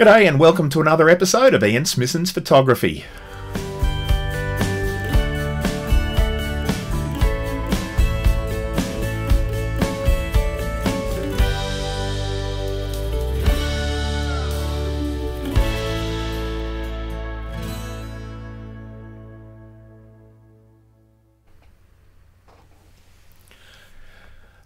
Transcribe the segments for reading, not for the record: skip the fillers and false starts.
G'day and welcome to another episode of Ian Smisson's Photography.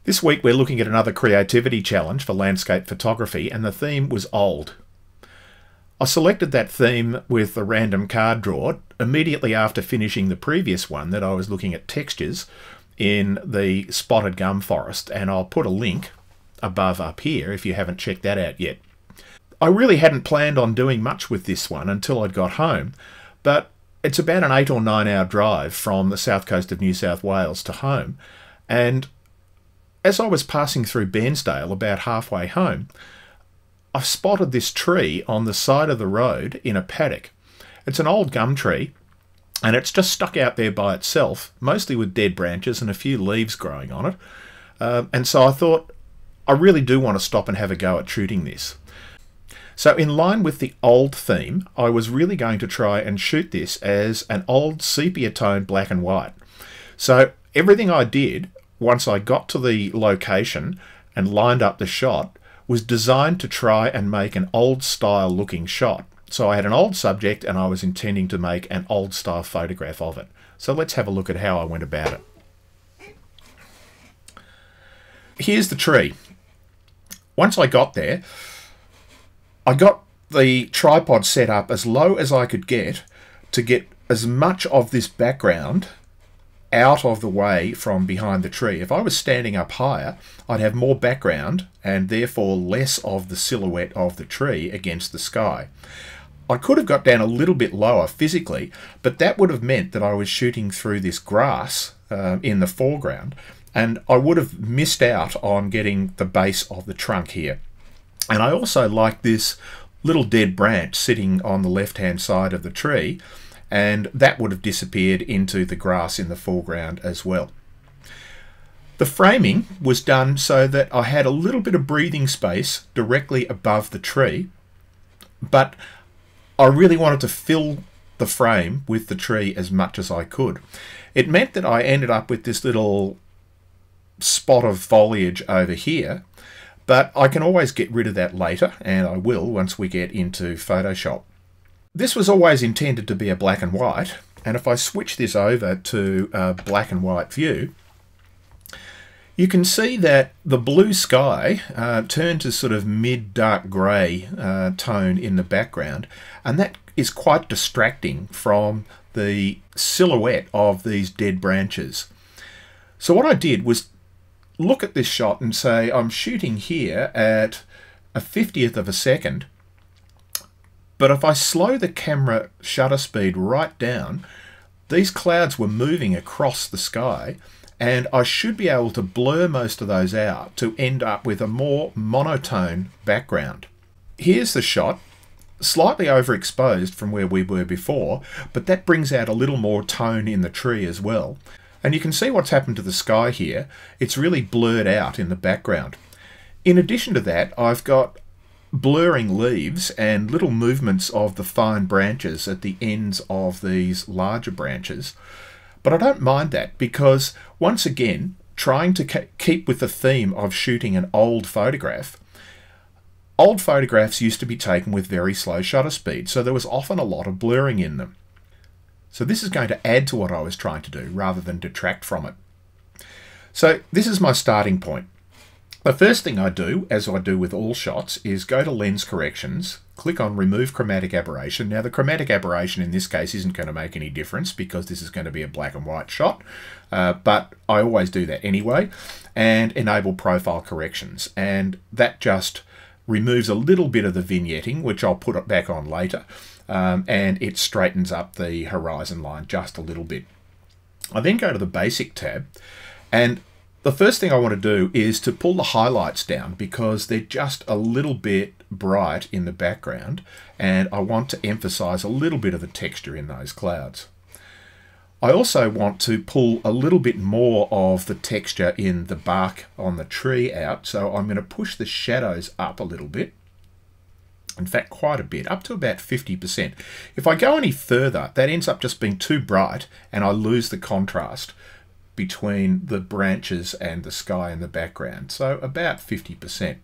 This week we're looking at another creativity challenge for landscape photography, and the theme was old. I selected that theme with a random card draw immediately after finishing the previous one that I was looking at textures in the spotted gum forest, and I'll put a link above up here if you haven't checked that out yet. I really hadn't planned on doing much with this one until I'd got home, but it's about an 8 or 9 hour drive from the south coast of New South Wales to home, and as I was passing through Bairnsdale about halfway home, I spotted this tree on the side of the road in a paddock. It's an old gum tree, and it's just stuck out there by itself, mostly with dead branches and a few leaves growing on it. And so I thought, I really do want to stop and have a go at shooting this. So in line with the old theme, I was really going to try and shoot this as an old sepia-toned black and white. So everything I did once I got to the location and lined up the shot was designed to try and make an old style looking shot. So I had an old subject and I was intending to make an old style photograph of it. So let's have a look at how I went about it. Here's the tree. Once I got there, I got the tripod set up as low as I could get to get as much of this background out of the way from behind the tree. If I was standing up higher, I'd have more background and therefore less of the silhouette of the tree against the sky. I could have got down a little bit lower physically, but that would have meant that I was shooting through this grass in the foreground, and I would have missed out on getting the base of the trunk here. And I also like this little dead branch sitting on the left-hand side of the tree, and that would have disappeared into the grass in the foreground as well. The framing was done so that I had a little bit of breathing space directly above the tree, but I really wanted to fill the frame with the tree as much as I could. It meant that I ended up with this little spot of foliage over here, but I can always get rid of that later, and I will once we get into Photoshop. This was always intended to be a black and white, and if I switch this over to a black and white view, you can see that the blue sky turned to sort of mid-dark grey tone in the background, and that is quite distracting from the silhouette of these dead branches. So what I did was look at this shot and say, I'm shooting here at a 50th of a second, but if I slow the camera shutter speed right down, these clouds were moving across the sky, and I should be able to blur most of those out to end up with a more monotone background. Here's the shot, slightly overexposed from where we were before, but that brings out a little more tone in the tree as well. And you can see what's happened to the sky here. It's really blurred out in the background. In addition to that, I've got blurring leaves and little movements of the fine branches at the ends of these larger branches. But I don't mind that because, once again, trying to keep with the theme of shooting an old photograph, old photographs used to be taken with very slow shutter speed, so there was often a lot of blurring in them. So this is going to add to what I was trying to do rather than detract from it. So this is my starting point. The first thing I do, as I do with all shots, is go to Lens Corrections, click on Remove Chromatic Aberration. Now the chromatic aberration in this case isn't going to make any difference because this is going to be a black and white shot, but I always do that anyway, and enable Profile Corrections. And that just removes a little bit of the vignetting, which I'll put it back on later, and it straightens up the horizon line just a little bit. I then go to the Basic tab, and the first thing I want to do is to pull the highlights down because they're just a little bit bright in the background, and I want to emphasize a little bit of the texture in those clouds. I also want to pull a little bit more of the texture in the bark on the tree out, so I'm going to push the shadows up a little bit In fact, quite a bit, up to about 50%. If I go any further, that ends up just being too bright and I lose the contrast between the branches and the sky in the background. So about 50%.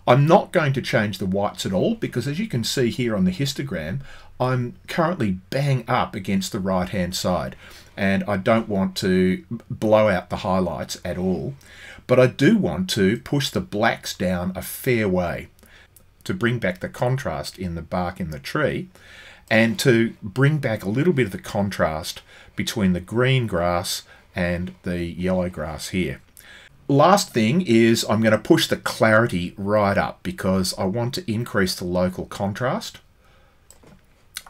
I'm not going to change the whites at all because, as you can see here on the histogram, I'm currently bang up against the right hand side and I don't want to blow out the highlights at all, but I do want to push the blacks down a fair way to bring back the contrast in the bark in the tree and to bring back a little bit of the contrast between the green grass and the yellow grass here. Last thing is I'm going to push the clarity right up because I want to increase the local contrast.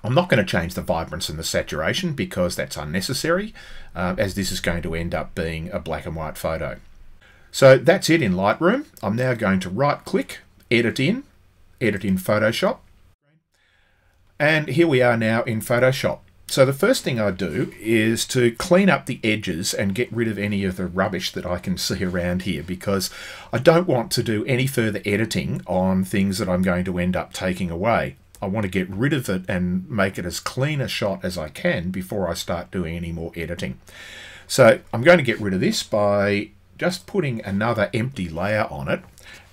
I'm not going to change the vibrance and the saturation because that's unnecessary, as this is going to end up being a black and white photo. So that's it in Lightroom. I'm now going to right click, edit in Photoshop. And here we are now in Photoshop. So the first thing I do is to clean up the edges and get rid of any of the rubbish that I can see around here because I don't want to do any further editing on things that I'm going to end up taking away. I want to get rid of it and make it as clean a shot as I can before I start doing any more editing. So I'm going to get rid of this by just putting another empty layer on it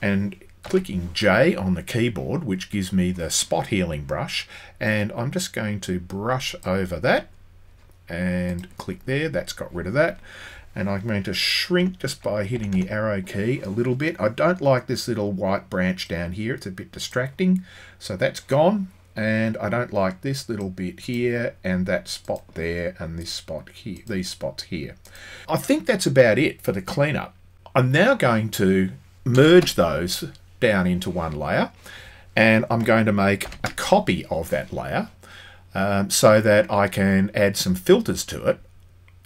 and clicking J on the keyboard, which gives me the spot healing brush, and I'm just going to brush over that and click there. That's got rid of that, and I'm going to shrink just by hitting the arrow key a little bit. I don't like this little white branch down here, it's a bit distracting, so that's gone. And I don't like this little bit here and that spot there and this spot here, these spots here. I think that's about it for the cleanup. I'm now going to merge those down into one layer, and I'm going to make a copy of that layer so that I can add some filters to it.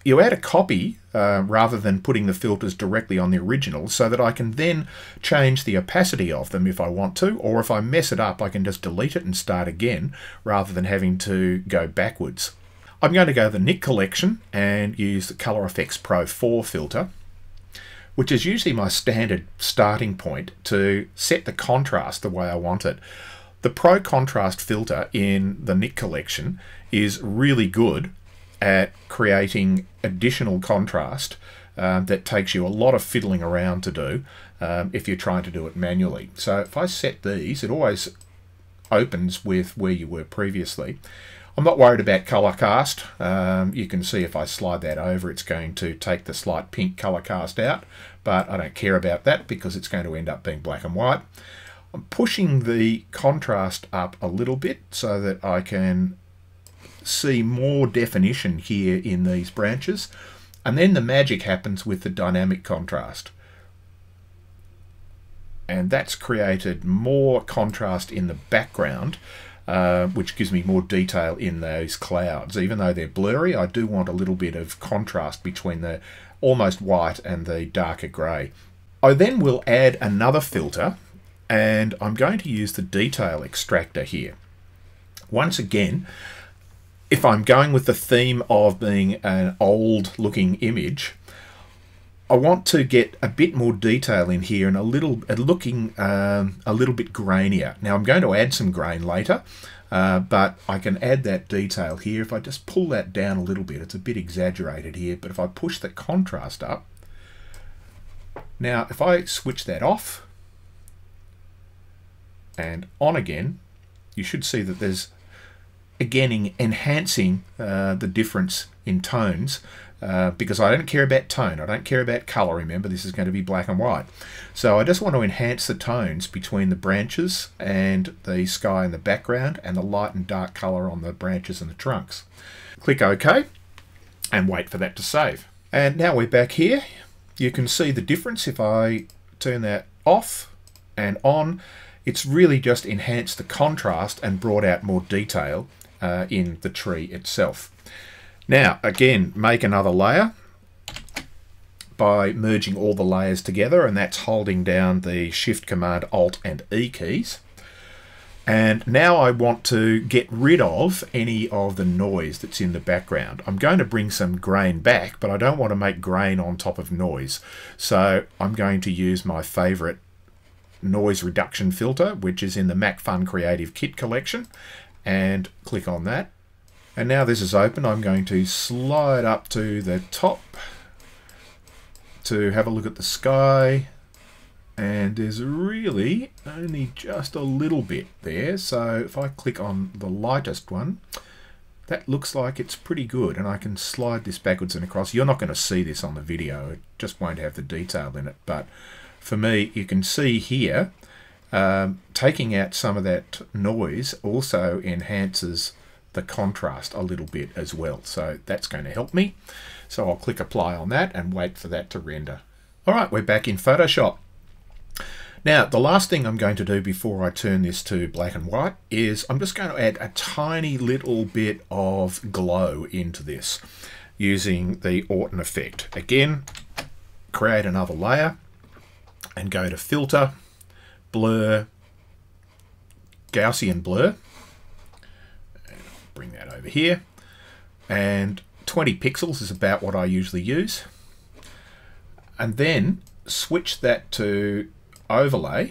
You add a copy rather than putting the filters directly on the original so that I can then change the opacity of them if I want to, or if I mess it up I can just delete it and start again rather than having to go backwards. I'm going to go to the Nik collection and use the Color Efex Pro 4 filter, which is usually my standard starting point to set the contrast the way I want it. The Pro Contrast filter in the Nik collection is really good at creating additional contrast that takes you a lot of fiddling around to do if you're trying to do it manually. So if I set these, it always opens with where you were previously. I'm not worried about color cast. You can see if I slide that over, it's going to take the slight pink color cast out, but I don't care about that because it's going to end up being black and white. I'm pushing the contrast up a little bit so that I can see more definition here in these branches, and then the magic happens with the dynamic contrast. And that's created more contrast in the background, which gives me more detail in those clouds. Even though they're blurry, I do want a little bit of contrast between the almost white and the darker grey. I then will add another filter, and I'm going to use the detail extractor here. Once again, if I'm going with the theme of being an old looking image, I want to get a bit more detail in here and looking a little bit grainier. Now I'm going to add some grain later, but I can add that detail here. If I just pull that down a little bit, it's a bit exaggerated here, but if I push the contrast up, now if I switch that off and on again, you should see that there's again enhancing the difference in tones, because I don't care about tone, I don't care about color. Remember, this is going to be black and white, so I just want to enhance the tones between the branches and the sky in the background and the light and dark color on the branches and the trunks. Click OK and wait for that to save. And now we're back here. You can see the difference if I turn that off and on. It's really just enhanced the contrast and brought out more detail in the tree itself. Now again, make another layer by merging all the layers together, and that's holding down the Shift, Command, Alt and E keys. And now I want to get rid of any of the noise that's in the background. I'm going to bring some grain back, but I don't want to make grain on top of noise. So I'm going to use my favorite noise reduction filter, which is in the MacFun Creative Kit collection, and click on that. And now this is open, I'm going to slide up to the top to have a look at the sky, and there's really only just a little bit there. So if I click on the lightest one, that looks like it's pretty good, and I can slide this backwards and across. You're not going to see this on the video, it just won't have the detail in it, but for me, you can see here, taking out some of that noise also enhances the contrast a little bit as well, so that's going to help me. So I'll click apply on that and wait for that to render. Alright, we're back in Photoshop. Now, the last thing I'm going to do before I turn this to black and white is I'm just going to add a tiny little bit of glow into this using the Orton effect. Again, create another layer and go to Filter, Blur, Gaussian Blur. And I'll bring that over here. And 20 pixels is about what I usually use. And then switch that to overlay,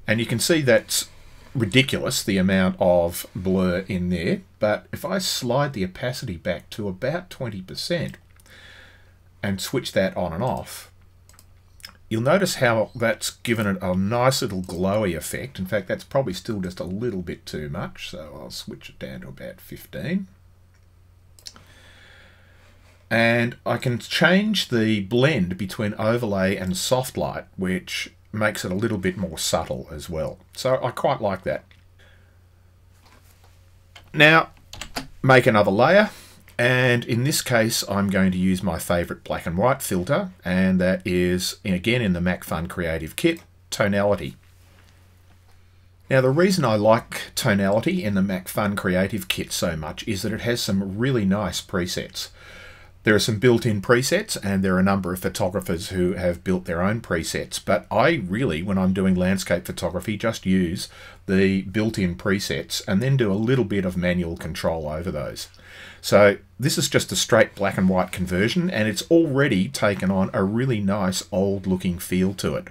and you can see that's ridiculous, the amount of blur in there, but if I slide the opacity back to about 20% and switch that on and off, you'll notice how that's given it a nice little glowy effect. In fact, that's probably still just a little bit too much, so I'll switch it down to about 15. And I can change the blend between overlay and soft light, which makes it a little bit more subtle as well. So I quite like that. Now, make another layer, and in this case I'm going to use my favorite black and white filter, and that is, again, in the MacFun Creative Kit, Tonality. Now, the reason I like Tonality in the MacFun Creative Kit so much is that it has some really nice presets. There are some built-in presets, and there are a number of photographers who have built their own presets, but I really, when I'm doing landscape photography, just use the built-in presets and then do a little bit of manual control over those. So this is just a straight black and white conversion, and it's already taken on a really nice old-looking feel to it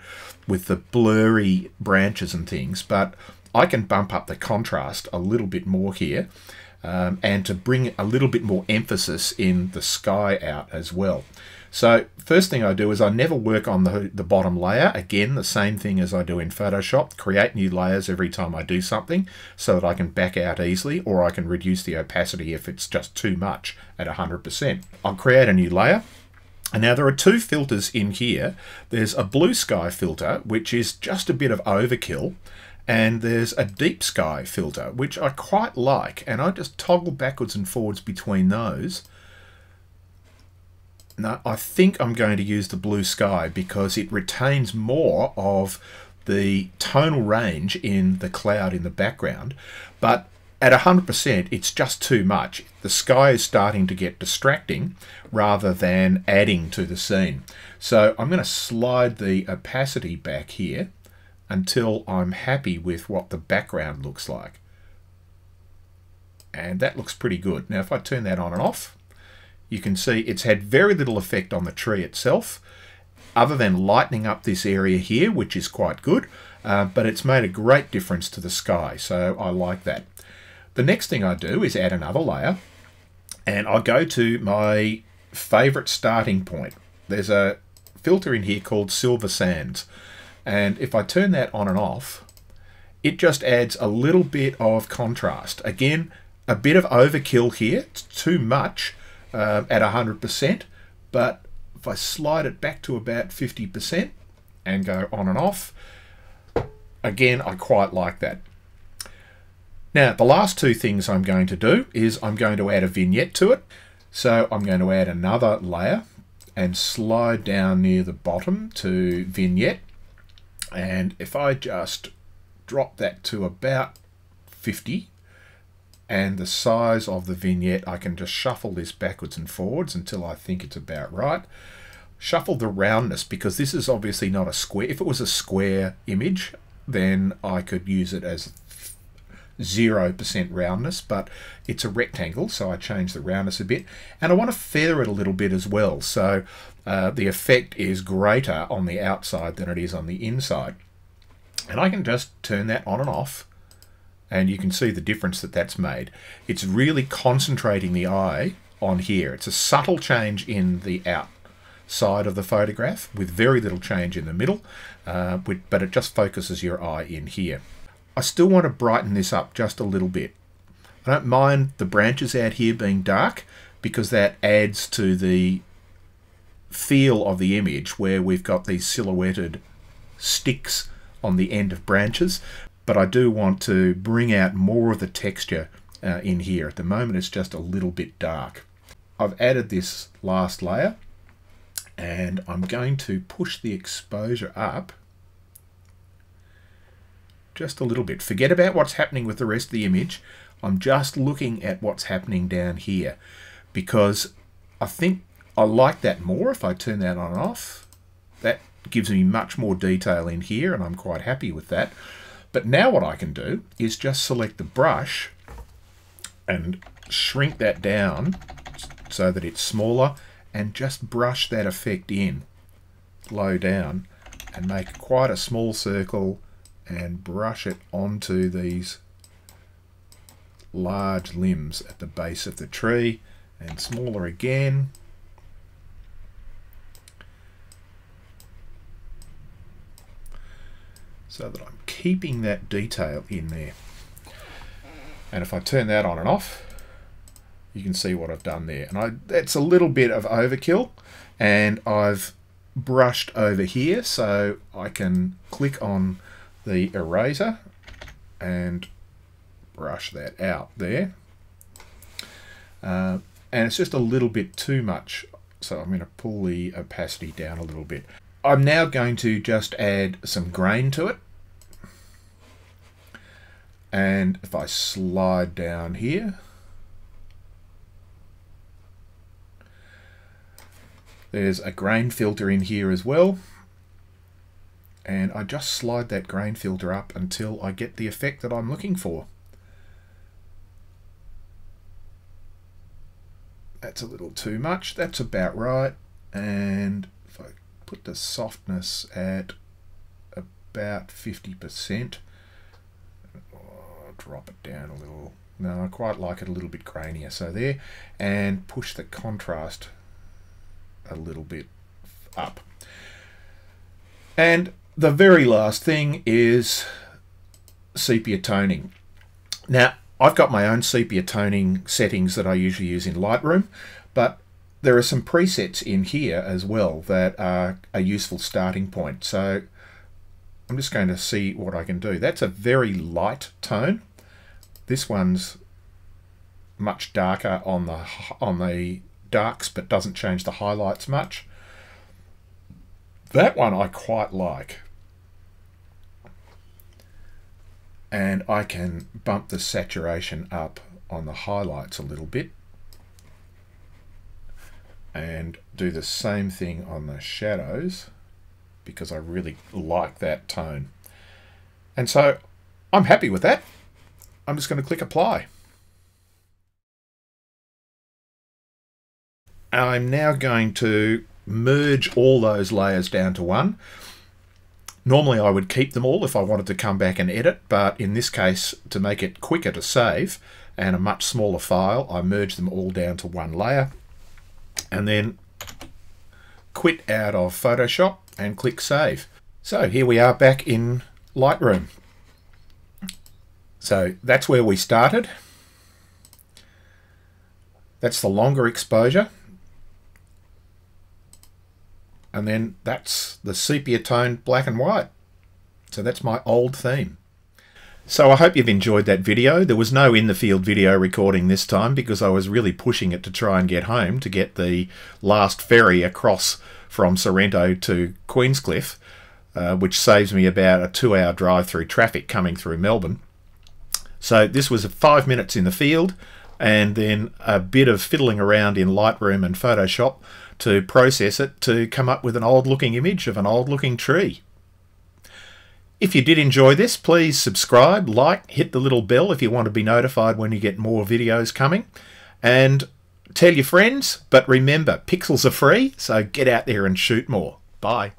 with the blurry branches and things, but I can bump up the contrast a little bit more here. And to bring a little bit more emphasis in the sky out as well. So first thing I do is I never work on the bottom layer. Again, the same thing as I do in Photoshop, create new layers every time I do something so that I can back out easily, or I can reduce the opacity if it's just too much at 100%. I'll create a new layer. And now there are two filters in here. There's a blue sky filter, which is just a bit of overkill. And there's a deep sky filter, which I quite like, and I just toggle backwards and forwards between those. Now, I think I'm going to use the blue sky because it retains more of the tonal range in the cloud in the background, but at 100% it's just too much. The sky is starting to get distracting rather than adding to the scene. So I'm going to slide the opacity back here until I'm happy with what the background looks like. And that looks pretty good. Now if I turn that on and off, you can see it's had very little effect on the tree itself, other than lightening up this area here, which is quite good, but it's made a great difference to the sky, so I like that. The next thing I do is add another layer, and I go to my favorite starting point. There's a filter in here called Silver Sands. And if I turn that on and off, it just adds a little bit of contrast. Again, a bit of overkill here. It's too much at 100%, but if I slide it back to about 50% and go on and off, again, I quite like that. Now, the last two things I'm going to do is I'm going to add a vignette to it. So I'm going to add another layer and slide down near the bottom to vignette. And if I just drop that to about 50, and the size of the vignette, I can just shuffle this backwards and forwards until I think it's about right. Shuffle the roundness, because this is obviously not a square. If it was a square image, then I could use it as 0% roundness, but it's a rectangle, so I change the roundness a bit. And I want to feather it a little bit as well, so the effect is greater on the outside than it is on the inside. And I can just turn that on and off, and you can see the difference that that's made. It's really concentrating the eye on here. It's a subtle change in the outside of the photograph with very little change in the middle, but it just focuses your eye in here. I still want to brighten this up just a little bit. I don't mind the branches out here being dark because that adds to the feel of the image where we've got these silhouetted sticks on the end of branches, but I do want to bring out more of the texture in here. At the moment it's just a little bit dark. I've added this last layer and I'm going to push the exposure up just a little bit. Forget about what's happening with the rest of the image. I'm just looking at what's happening down here because I think I like that more if I turn that on and off. That gives me much more detail in here and I'm quite happy with that. But now what I can do is just select the brush and shrink that down so that it's smaller and just brush that effect in low down and make quite a small circle and brush it onto these large limbs at the base of the tree, and smaller again. So that I'm keeping that detail in there. And if I turn that on and off, you can see what I've done there. And that's a little bit of overkill, and I've brushed over here, so I can click on the eraser and brush that out there. And it's just a little bit too much, so I'm going to pull the opacity down a little bit. I'm now going to just add some grain to it. And if I slide down here, there's a grain filter in here as well. And I just slide that grain filter up until I get the effect that I'm looking for. That's a little too much. That's about right. And if I put the softness at about 50%, I'll drop it down a little. No, I quite like it a little bit grainier. So there, and push the contrast a little bit up. And the very last thing is sepia toning. Now, I've got my own sepia toning settings that I usually use in Lightroom, but there are some presets in here as well that are a useful starting point. So I'm just going to see what I can do. That's a very light tone. This one's much darker on the darks, but doesn't change the highlights much. That one I quite like. And I can bump the saturation up on the highlights a little bit and do the same thing on the shadows because I really like that tone. And so I'm happy with that. I'm just going to click apply. I'm now going to merge all those layers down to one. Normally I would keep them all if I wanted to come back and edit, but in this case, to make it quicker to save and a much smaller file, I merge them all down to one layer and then quit out of Photoshop and click save. So here we are back in Lightroom. So that's where we started. That's the longer exposure. And then that's the sepia toned black and white. So that's my old theme. So I hope you've enjoyed that video. There was no in the field video recording this time because I was really pushing it to try and get home to get the last ferry across from Sorrento to Queenscliff, which saves me about a 2-hour drive through traffic coming through Melbourne. So this was 5 minutes in the field and then a bit of fiddling around in Lightroom and Photoshop to process it to come up with an old looking image of an old looking tree. If you did enjoy this, please subscribe, like, hit the little bell if you want to be notified when you get more videos coming, and tell your friends. But remember, pixels are free, so get out there and shoot more. Bye.